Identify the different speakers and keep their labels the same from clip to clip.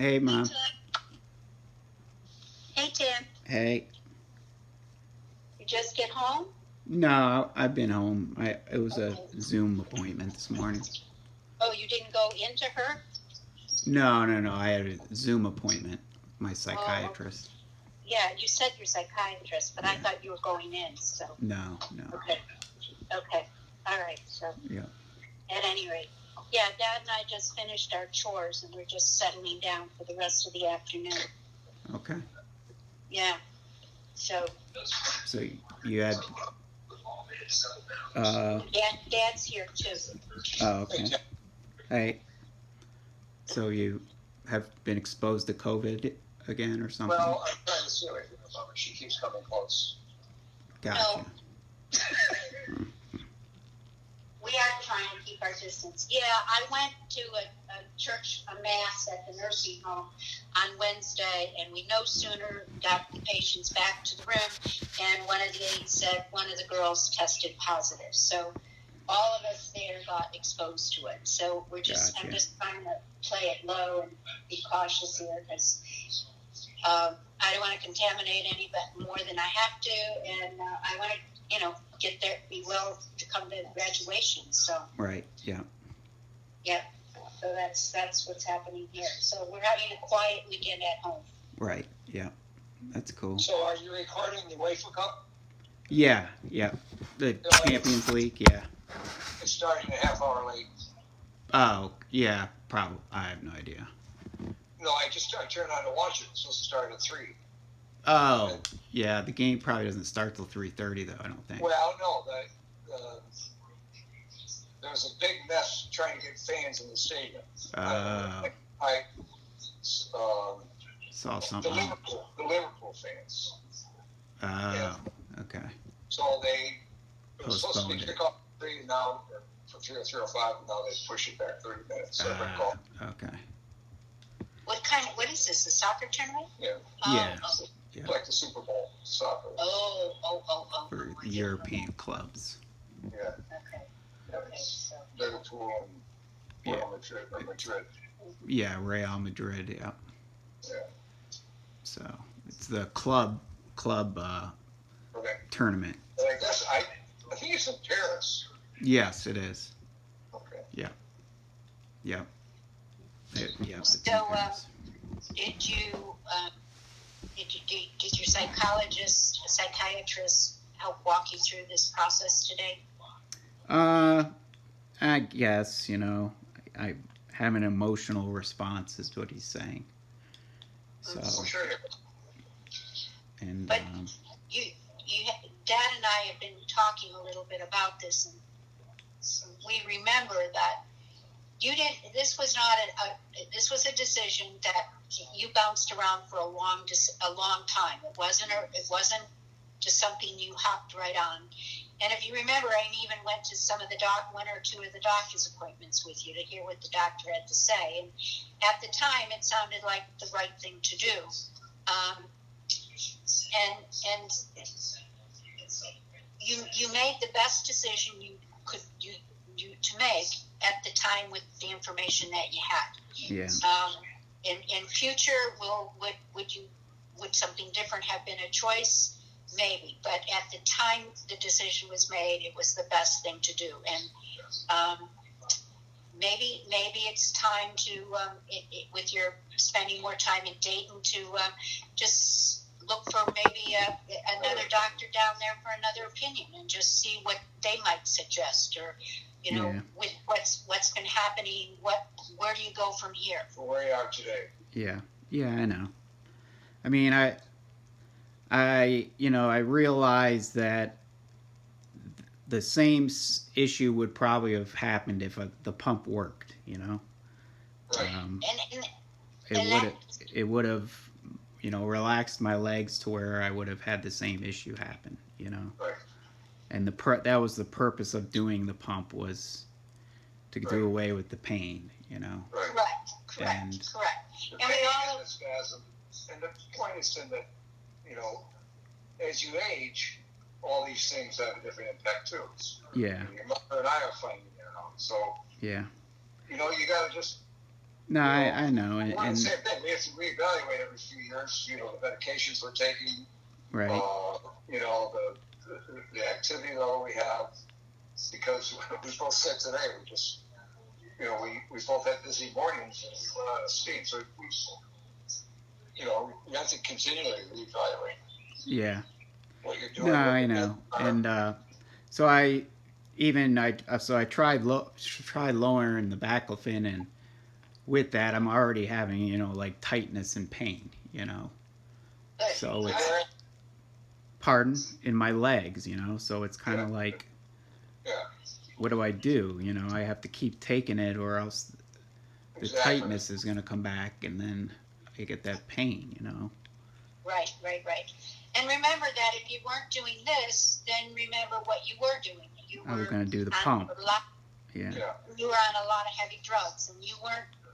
Speaker 1: Hey, Mom.
Speaker 2: Hey, Tim.
Speaker 1: Hey.
Speaker 2: You just get home?
Speaker 1: No, I've been home. It was a
Speaker 2: Okay.
Speaker 1: Zoom appointment this morning.
Speaker 2: Oh, you didn't go into her?
Speaker 1: No. I had a Zoom appointment with my
Speaker 2: Oh, okay.
Speaker 1: psychiatrist.
Speaker 2: Yeah, you said you're psychiatrist, but I
Speaker 1: Yeah.
Speaker 2: thought you were going in, so.
Speaker 1: No.
Speaker 2: Okay. Okay. All right. So,
Speaker 1: Yeah.
Speaker 2: at any rate, yeah, Dad and I just finished our chores and we're just settling down for the rest of the afternoon.
Speaker 1: Okay.
Speaker 2: Yeah. So,
Speaker 1: So you had. Uh.
Speaker 2: Dad's here too.
Speaker 1: Oh, okay. Hey. So you have been exposed to COVID again or something?
Speaker 3: Well, I'm trying to see away from her, but she keeps coming close.
Speaker 1: Gotcha.
Speaker 2: No. We are trying to keep our distance. Yeah, I went to a church, a mass at the nursing home on Wednesday, and we no sooner got the patients back to the room, and one of the aides said one of the girls tested positive. So all of us there got exposed to it. So
Speaker 1: Gotcha.
Speaker 2: I'm just trying to play it low and be cautious here because I don't want to contaminate any but more than I have to, and I want to, get there, be well to come to graduation. So
Speaker 1: Right. Yeah.
Speaker 2: yeah, so that's what's happening here. So we're having a quiet weekend at home.
Speaker 1: Right. Yeah. That's cool.
Speaker 3: So are you recording the UEFA Cup?
Speaker 1: Yeah. The Champions League. Yeah.
Speaker 3: It's starting a half hour late.
Speaker 1: Oh, yeah. Probably. I have no idea.
Speaker 3: No, I turned on to watch it. It's supposed to start at 3.
Speaker 1: Oh, yeah. The game probably doesn't start till 3:30 though. I don't think.
Speaker 3: Well, no, there was a big mess trying to get fans in the stadium. I
Speaker 1: saw
Speaker 3: the
Speaker 1: something.
Speaker 3: Liverpool fans.
Speaker 1: Oh, okay.
Speaker 3: So it was supposed to be
Speaker 1: Postponed it.
Speaker 3: kickoff at 3 now for 3:05, and now they push it back 30 minutes. So
Speaker 1: Okay.
Speaker 2: What is this? A soccer tournament?
Speaker 3: Yeah.
Speaker 1: Yeah.
Speaker 2: Oh,
Speaker 1: Yeah.
Speaker 3: Like the Super Bowl soccer.
Speaker 2: oh.
Speaker 1: For European clubs.
Speaker 3: Yeah.
Speaker 2: Okay. So
Speaker 3: Liverpool and Real Madrid.
Speaker 1: Yeah, Real Madrid. Yeah.
Speaker 3: Yeah.
Speaker 1: So it's the club
Speaker 3: Okay.
Speaker 1: tournament.
Speaker 3: But I guess I think it's in Paris.
Speaker 1: Yes, it is.
Speaker 3: Okay.
Speaker 1: Yeah. It's in
Speaker 2: So,
Speaker 1: Paris.
Speaker 2: did your psychiatrist help walk you through this process today?
Speaker 1: I guess I have an emotional response, is what he's saying. So,
Speaker 3: Sure.
Speaker 1: and
Speaker 2: But Dad and I have been talking a little bit about this, and we remember that this was not this was a decision that you bounced around for a long time. It wasn't just something you hopped right on. And if you remember, I even went to one or two of the doctor's appointments with you to hear what the doctor had to say. And at the time, it sounded like the right thing to do. And you made the best decision you could to make at the time with the information that you had.
Speaker 1: yeah.
Speaker 2: In future, would something different have been a choice? Maybe, but at the time the decision was made, it was the best thing to do. And maybe it's time to, with your spending more time in Dayton, to just look for maybe another doctor down there for another opinion, and just see what they might suggest, or with what's been happening. Where do you go from here?
Speaker 3: For where you are today.
Speaker 1: Yeah, I know. I mean, I realize that the same issue would probably have happened if the pump worked.
Speaker 3: Right.
Speaker 1: It would have relaxed my legs to where I would have had the same issue happen.
Speaker 3: Right.
Speaker 1: And that was the purpose of doing the pump, was to do away with the pain.
Speaker 3: Right.
Speaker 2: Correct.
Speaker 1: And
Speaker 3: The
Speaker 2: And
Speaker 3: pain
Speaker 2: we all,
Speaker 3: and the spasm. And the point is that, as you age, all these things have a different impact too.
Speaker 1: yeah.
Speaker 3: Your mother and I are finding it out. So,
Speaker 1: Yeah.
Speaker 3: you got to just
Speaker 1: No, I know,
Speaker 3: We're the
Speaker 1: and
Speaker 3: same thing. We have to reevaluate every few years. You know, the medications we're taking.
Speaker 1: right.
Speaker 3: You know, the activity level we have. Because we both said today, we just, you know, we both had busy mornings and we went out of steam. So we, you know, we have to continually reevaluate
Speaker 1: Yeah.
Speaker 3: what you're doing.
Speaker 1: No, I know, and so I tried lowering the baclofen, and with that, I'm already having, you know, like tightness and pain, you know. So it's pardon in my legs, you know. So it's kind of like,
Speaker 3: Yeah.
Speaker 1: what do I do? You know, I have to keep taking it, or else the tightness is going to come back, and then I get that pain, you know.
Speaker 2: Right. And remember that if you weren't doing this, then remember what you were doing.
Speaker 1: I was going to do the pump. Yeah.
Speaker 2: You were on a lot of heavy drugs, and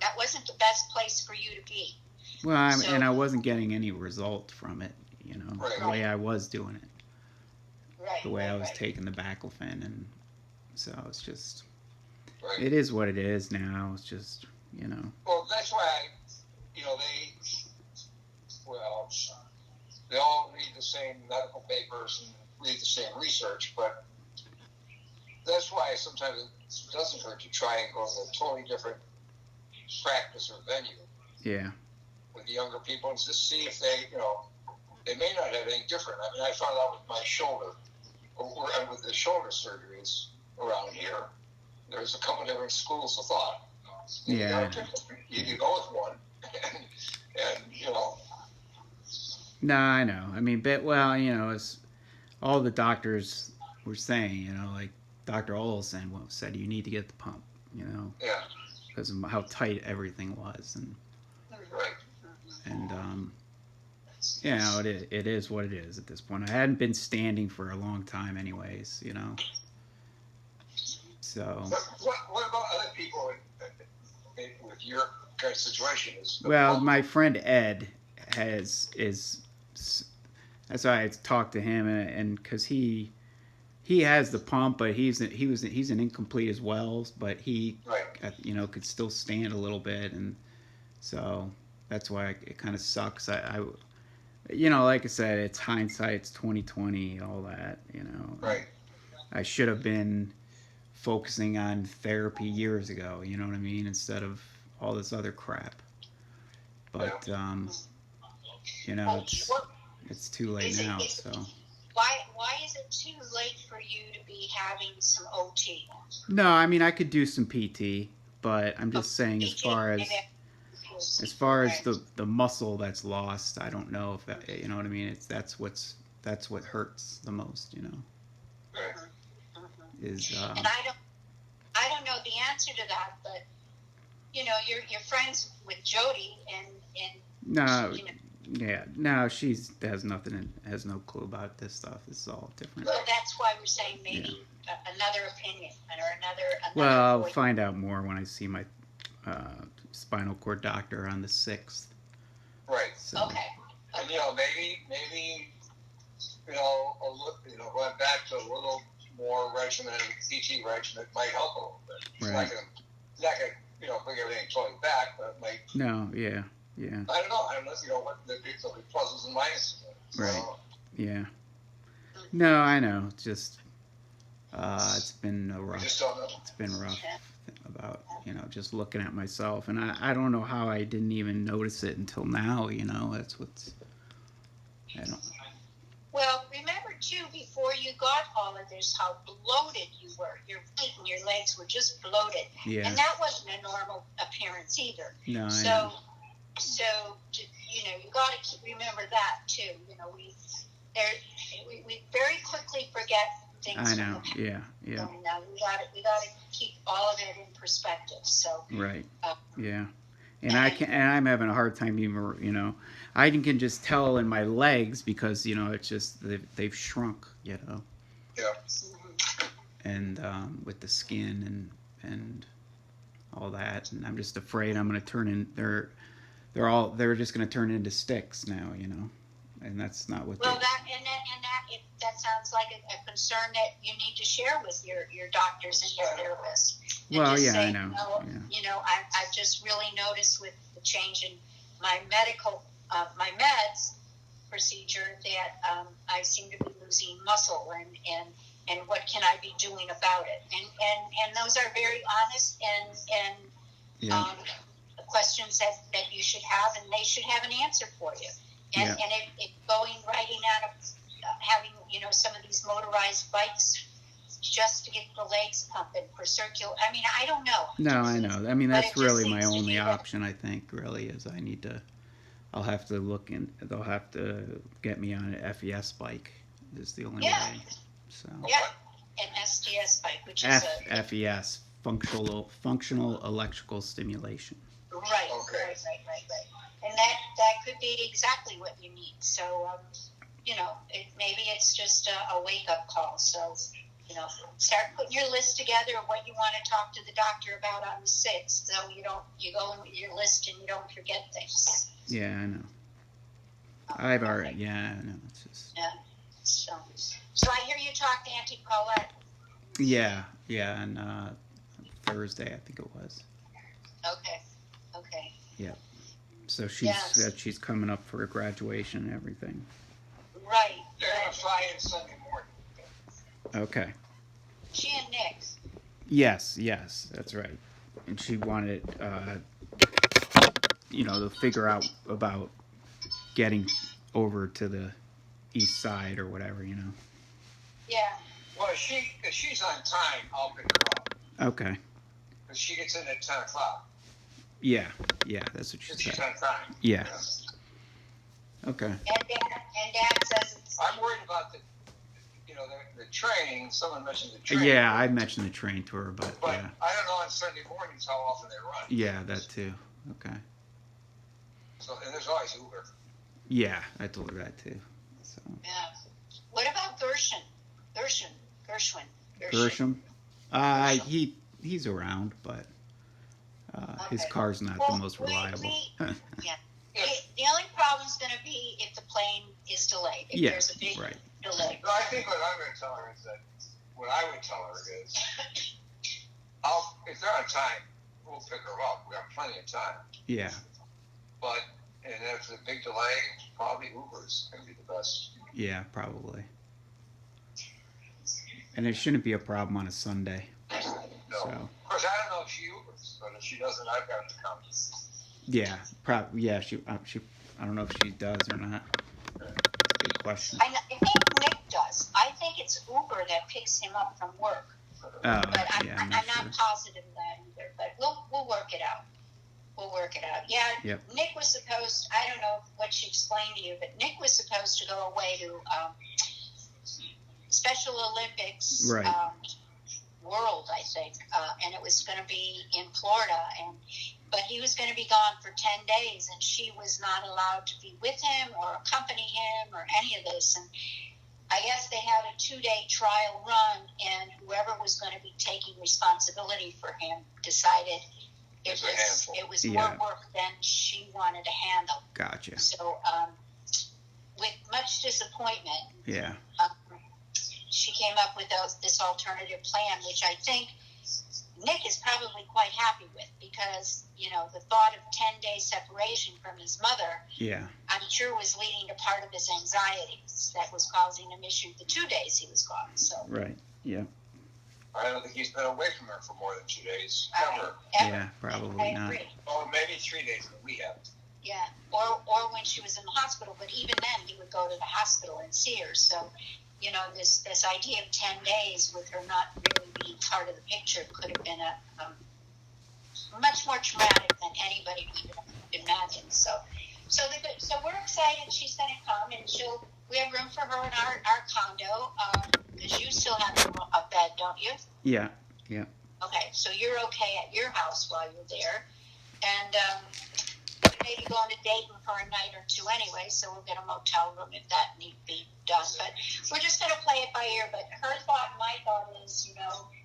Speaker 2: that wasn't the best place for you to be.
Speaker 1: Well, and I wasn't getting any result from it, you know, the way I was doing it.
Speaker 2: Right.
Speaker 1: The way I was taking the baclofen, and so it's just, it is what it is now. It's just, you know.
Speaker 3: Well, that's why, you know, they all read the same medical papers and read the same research, but that's why sometimes it doesn't hurt to try and go to a totally different practice or venue.
Speaker 1: Yeah.
Speaker 3: With the younger people and just see if they, you know, they may not have anything different. I mean, I found out with my shoulder, and with the shoulder surgeries around here, there's a couple different schools of thought.
Speaker 1: Yeah.
Speaker 3: You can go with one, and you know.
Speaker 1: No, I know. I mean, but well, you know, as all the doctors were saying, you know, like Dr. Olson said, you need to get the pump, you know, because of how tight everything was, and you know, it is what it is at this point. I hadn't been standing for a long time, anyways, you know. So.
Speaker 3: What about other people with your kind of situation?
Speaker 1: Well, my friend Ed that's why I talked to him, and because he has the pump, but he's an incomplete as well, but he you know, could still stand a little bit, and so that's why it kind of sucks. I you know, like I said, it's hindsight, it's 2020, all that, you know. I should have been focusing on therapy years ago, you know what I mean, instead of all this other crap. But you know, it's too late now. So
Speaker 2: why is it too late for you to be having some OT?
Speaker 1: No, I mean, I could do some PT, but I'm just saying, as far as the muscle that's lost, I don't know if that, you know what I mean. That's what hurts the most, you know. Is
Speaker 2: and I don't know the answer to that, but you know, you're friends with Jody, and
Speaker 1: no,
Speaker 2: you know,
Speaker 1: yeah, no, she has no clue about this stuff. This is all different.
Speaker 2: Well, that's why we're saying maybe another opinion or another.
Speaker 1: Well, I'll find out more when I see my spinal cord doctor on the 6th.
Speaker 3: Right.
Speaker 1: So.
Speaker 2: Okay.
Speaker 3: And you know, maybe you know, going back to a little more regimen, PT regimen might help a little bit. It's not gonna you know, bring everything totally back, but it might.
Speaker 1: No, yeah. I
Speaker 3: don't know, you know, what the pluses and minuses.
Speaker 1: Right. Yeah. No, I know. It's just it's been rough.
Speaker 3: Just don't know.
Speaker 1: It's been rough about, you know, just looking at myself, and I don't know how I didn't even notice it until now. You know, that's what's. I don't.
Speaker 2: Well, remember too, before you got all of this, how bloated you were. Your feet and your legs were just bloated, and that wasn't a normal appearance either.
Speaker 1: No,
Speaker 2: So you know, you got to remember that too. You know, we very quickly forget things.
Speaker 1: I know. Yeah.
Speaker 2: We got to keep all of it in perspective. So.
Speaker 1: Right. Yeah. And I'm having a hard time even, you know, I can just tell in my legs because, you know, it's just they've shrunk, you know.
Speaker 3: Yeah.
Speaker 1: And with the skin and all that, and I'm just afraid I'm going to turn in. They're just going to turn into sticks now, you know, and that's not what.
Speaker 2: Well, that sounds like a concern that you need to share with your doctors and your therapists. And
Speaker 1: Well,
Speaker 2: just
Speaker 1: yeah,
Speaker 2: say,
Speaker 1: I know. Yeah.
Speaker 2: you know, I've just really noticed with the change in my my meds procedure that I seem to be losing muscle, and what can I be doing about it? And those are very honest and
Speaker 1: Yeah.
Speaker 2: questions that you should have, and they should have an answer for you. And
Speaker 1: Yeah.
Speaker 2: and it going riding out of having, you know, some of these motorized bikes just to get the legs pumping for circular. I mean, I don't know.
Speaker 1: No, I know. I mean,
Speaker 2: But
Speaker 1: that's
Speaker 2: it just
Speaker 1: really my
Speaker 2: seems to
Speaker 1: only
Speaker 2: be that-
Speaker 1: option. I think really is I need to. I'll have to look in. They'll have to get me on an FES bike. Is the only
Speaker 2: Yeah.
Speaker 1: way. So.
Speaker 2: Yeah, an SDS bike, which is
Speaker 1: FES, functional electrical stimulation.
Speaker 2: right,
Speaker 3: Okay.
Speaker 2: right. And that could be exactly what you need. So, you know, maybe it's just a wake-up call. So, you know, start putting your list together of what you want to talk to the doctor about on the 6th, so you go in your list and you don't forget things.
Speaker 1: Yeah, I know. I've already. Yeah, I know. It's just.
Speaker 2: Yeah. So I hear you talk to Auntie Paulette.
Speaker 1: Yeah, on Thursday I think it was.
Speaker 2: Okay.
Speaker 1: So she's she's coming up for graduation and everything.
Speaker 2: Right.
Speaker 3: They're going to fly in Sunday morning.
Speaker 1: Okay.
Speaker 2: She and Nick.
Speaker 1: Yes, that's right. And she wanted, to figure out about getting over to the east side or whatever,
Speaker 2: Yeah.
Speaker 3: Well, if she's on time, I'll pick her up.
Speaker 1: Okay.
Speaker 3: Because she gets in at 10 o'clock.
Speaker 1: Yeah, that's what she
Speaker 3: She's
Speaker 1: said.
Speaker 3: on time.
Speaker 1: Yeah. Okay.
Speaker 2: And Dad says it's.
Speaker 3: I'm worried about the train. Someone mentioned the train.
Speaker 1: Yeah, I mentioned the train to her, but
Speaker 3: But
Speaker 1: yeah.
Speaker 3: I don't know on Sunday mornings how often they run.
Speaker 1: Yeah, that too. Okay.
Speaker 3: So, and there's always Uber.
Speaker 1: Yeah, I told her that too. So.
Speaker 2: Yeah. What about Gershwin?
Speaker 1: Gershom? He's around, but his
Speaker 2: Okay.
Speaker 1: car's not the most reliable.
Speaker 2: Yeah. The only problem's going to be if the plane is delayed. If
Speaker 1: Yeah,
Speaker 2: there's a big
Speaker 1: right.
Speaker 2: delay.
Speaker 3: No, I think what I would tell her is if they're on time, we'll pick her up. We have plenty of time.
Speaker 1: Yeah.
Speaker 3: But, and if there's a big delay, probably Uber's going to be the best.
Speaker 1: Yeah, probably. And it shouldn't be a problem on a Sunday.
Speaker 3: No.
Speaker 1: So.
Speaker 3: Of course, I don't know if she Ubers, but if she doesn't, I've got to come.
Speaker 1: Yeah, yeah. She. I don't know if she does or not. Good question.
Speaker 2: I think Nick does. I think it's Uber that picks him up from work.
Speaker 1: Oh,
Speaker 2: But
Speaker 1: yeah,
Speaker 2: I'm
Speaker 1: not
Speaker 2: not
Speaker 1: sure.
Speaker 2: positive of that either. But we'll work it out. Yeah.
Speaker 1: Yep.
Speaker 2: Nick was supposed. I don't know what she explained to you, but Nick was supposed to go away to Special Olympics.
Speaker 1: Right.
Speaker 2: World, I think, and it was going to be in Florida, but he was going to be gone for 10 days, and she was not allowed to be with him or accompany him or any of this. And I guess they had a 2-day trial run, and whoever was going to be taking responsibility for him decided it was more work than she wanted to handle.
Speaker 1: Gotcha.
Speaker 2: So, with much disappointment,
Speaker 1: Yeah.
Speaker 2: she came up with this alternative plan, which I think Nick is probably quite happy with, because, the thought of 10-day separation from his mother,
Speaker 1: Yeah.
Speaker 2: I'm sure was leading to part of his anxiety that was causing him issue the 2 days he was gone. So
Speaker 1: Right. Yeah.
Speaker 3: I don't think he's been away from her for more than 2 days. Ever.
Speaker 1: Yeah. Probably
Speaker 2: I
Speaker 1: not.
Speaker 2: agree.
Speaker 3: Or maybe 3 days that we have.
Speaker 2: Yeah, or when she was in the hospital, but even then he would go to the hospital and see her. So, this idea of 10 days with her not really being part of the picture could have been a much more traumatic than anybody would even imagine. So we're excited she's going to come, and we have room for her in our condo, because you still have a bed, don't you?
Speaker 1: Yeah.
Speaker 2: Okay, so you're okay at your house while you're there, and maybe going to Dayton for a night or two anyway, so we'll get a motel room if that need be done. But we're just going to play it by ear. But her thought, my thought is,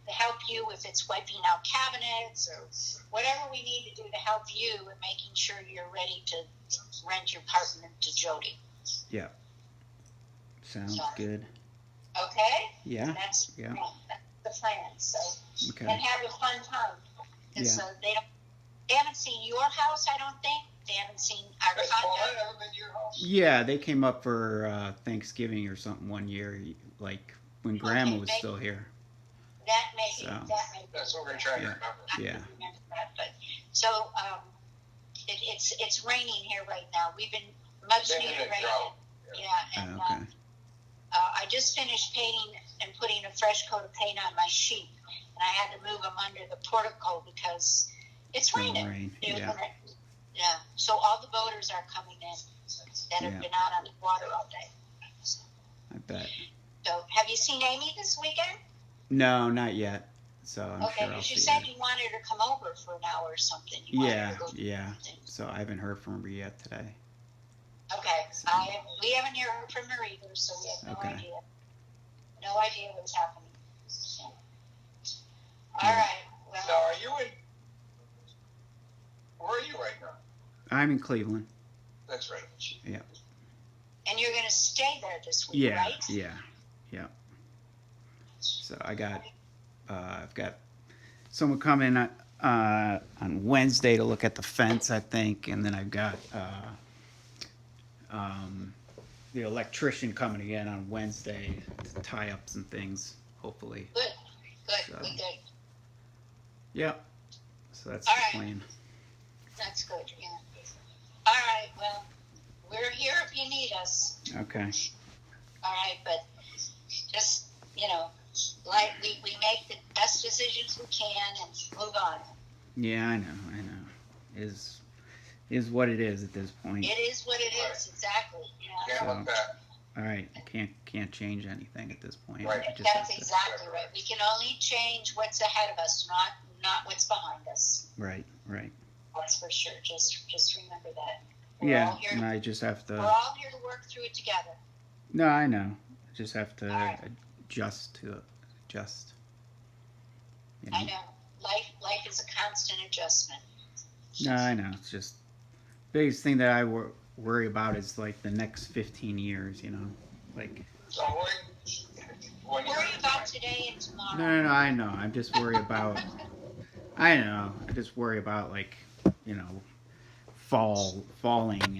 Speaker 2: to help you if it's wiping out cabinets or whatever we need to do to help you and making sure you're ready to rent your apartment to Jody.
Speaker 1: Yeah. Sounds good.
Speaker 2: Okay?
Speaker 1: Yeah.
Speaker 2: That's
Speaker 1: Yeah.
Speaker 2: the plan. So
Speaker 1: Okay.
Speaker 2: and have a fun time. Because
Speaker 1: Yeah.
Speaker 2: they haven't seen your house, I don't think. They haven't seen our
Speaker 3: Has
Speaker 2: condo.
Speaker 3: Paulette ever been to your house?
Speaker 1: Yeah, they came up for Thanksgiving or something one year, like when Grandma was still here.
Speaker 2: That may be.
Speaker 1: So.
Speaker 3: That's what we're trying to remember.
Speaker 1: Yeah.
Speaker 2: Remember that, but so it's raining here right now. We've been much needed rain. Yeah, and
Speaker 1: Okay.
Speaker 2: I just finished painting and putting a fresh coat of paint on my sheep, and I had to move them under the portico because it's raining.
Speaker 1: Rain. Yeah.
Speaker 2: Yeah. So all the boaters are coming in that have been out on the water all day.
Speaker 1: I bet.
Speaker 2: So have you seen Amy this weekend?
Speaker 1: No, not yet. So I'm
Speaker 2: okay,
Speaker 1: sure I'll see
Speaker 2: you said
Speaker 1: it.
Speaker 2: you wanted her to come over for an hour or something.
Speaker 1: Yeah. So I haven't heard from her yet today.
Speaker 2: Okay, we haven't heard from her either, so we have no idea. No idea what's happening. So. All right. Well,
Speaker 3: now, are you in? Where are you right now?
Speaker 1: I'm in Cleveland.
Speaker 3: That's right.
Speaker 1: Yeah.
Speaker 2: And you're going to stay there this week, right?
Speaker 1: Yeah. So I've got someone coming on Wednesday to look at the fence, I think, and then I've got the electrician coming again on Wednesday to tie up some things, hopefully.
Speaker 2: Good.
Speaker 1: So.
Speaker 2: Good.
Speaker 1: Yeah. So that's
Speaker 2: all
Speaker 1: the
Speaker 2: right.
Speaker 1: plan.
Speaker 2: That's good. Yeah. All right. Well, we're here if you need us.
Speaker 1: Okay.
Speaker 2: All right, but just like we make the best decisions we can and move on.
Speaker 1: Yeah, I know. Is what it is at this point.
Speaker 2: It is what it is, exactly. Yeah.
Speaker 3: Can't look back.
Speaker 1: All right, I can't change anything at this point.
Speaker 3: Right.
Speaker 2: That's exactly right. We can only change what's ahead of us, not what's behind us.
Speaker 1: Right.
Speaker 2: That's for sure. Just remember that.
Speaker 1: And I just have to.
Speaker 2: We're all here to work through it together.
Speaker 1: No, I know. I just have to adjust.
Speaker 2: I know. Life is a constant adjustment.
Speaker 1: No, I know. It's just biggest thing that I worry about is like the next 15 years. Like.
Speaker 3: So
Speaker 2: worry about today and tomorrow.
Speaker 1: No. I know. I'm just worried about. I know. I just worry about like, falling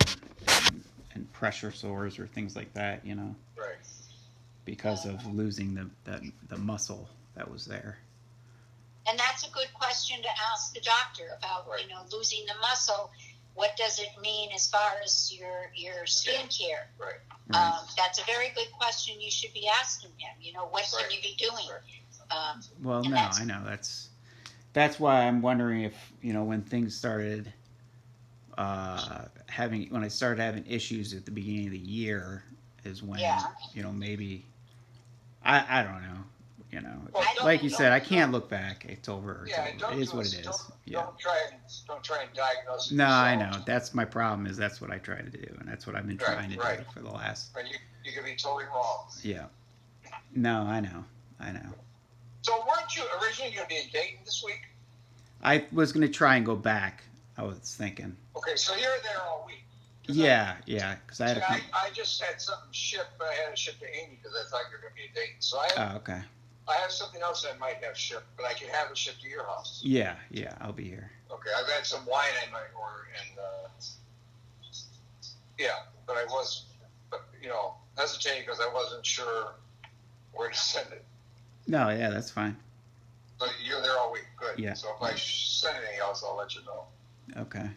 Speaker 1: and pressure sores or things like that.
Speaker 3: Right.
Speaker 1: Because of losing the muscle that was there.
Speaker 2: And that's a good question to ask the doctor about, losing the muscle. What does it mean as far as your skin care?
Speaker 3: Right.
Speaker 2: That's a very good question you should be asking him. What can you be doing?
Speaker 3: Right.
Speaker 1: Well, no, I know. That's why I'm wondering if, when things started when I started having issues at the beginning of the year is when, maybe, I don't know. Like you said, I can't look back. It's over. It is what it is.
Speaker 3: Don't try and diagnose it.
Speaker 1: No, I know. That's my problem. That's what I try to do, and that's what I've been trying to do for the last.
Speaker 3: And you could be totally wrong.
Speaker 1: Yeah. No, I know.
Speaker 3: So weren't you originally going to be in Dayton this week?
Speaker 1: I was going to try and go back. I was thinking.
Speaker 3: Okay, so you're there all week.
Speaker 1: Yeah, because I had
Speaker 3: I just had something shipped, but I had to ship to Amy because I thought you were going to be in Dayton. So
Speaker 1: okay.
Speaker 3: I have something else I might have shipped, but I can have it shipped to your house.
Speaker 1: Yeah, I'll be here.
Speaker 3: Okay, I've had some wine I might order, and but I was, hesitating because I wasn't sure where to send it.
Speaker 1: No, that's fine.
Speaker 3: But you're there all week, good.
Speaker 1: Yeah.
Speaker 3: So if I send anything else, I'll let you know.
Speaker 1: Okay.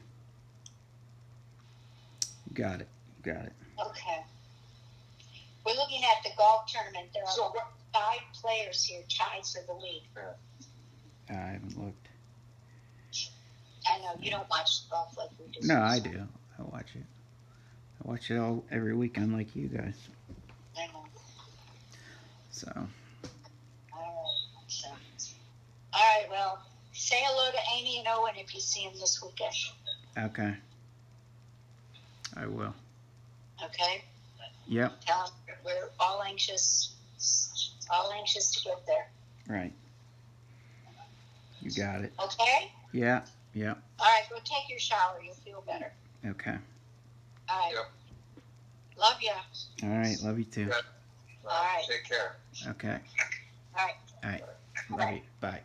Speaker 1: You got it.
Speaker 2: Okay. We're looking at the golf tournament. There are 5 players here tied for the lead.
Speaker 1: I haven't looked.
Speaker 2: I know you don't watch golf like we do.
Speaker 1: No, I do. I watch it. I watch it every weekend like you guys.
Speaker 2: I know.
Speaker 1: So.
Speaker 2: All right. Well, say hello to Amy and Owen if you see them this weekend.
Speaker 1: Okay. I will.
Speaker 2: Okay.
Speaker 1: Yep.
Speaker 2: Tell them we're all anxious to get there.
Speaker 1: Right. You got it.
Speaker 2: Okay?
Speaker 1: Yeah.
Speaker 2: All right, go take your shower. You'll feel better.
Speaker 1: Okay.
Speaker 2: All right.
Speaker 3: Yep.
Speaker 2: Love ya.
Speaker 1: All right. Love you too.
Speaker 3: Good.
Speaker 2: All right.
Speaker 3: Take care.
Speaker 1: Okay.
Speaker 2: All right.
Speaker 1: All right. Love you. Bye.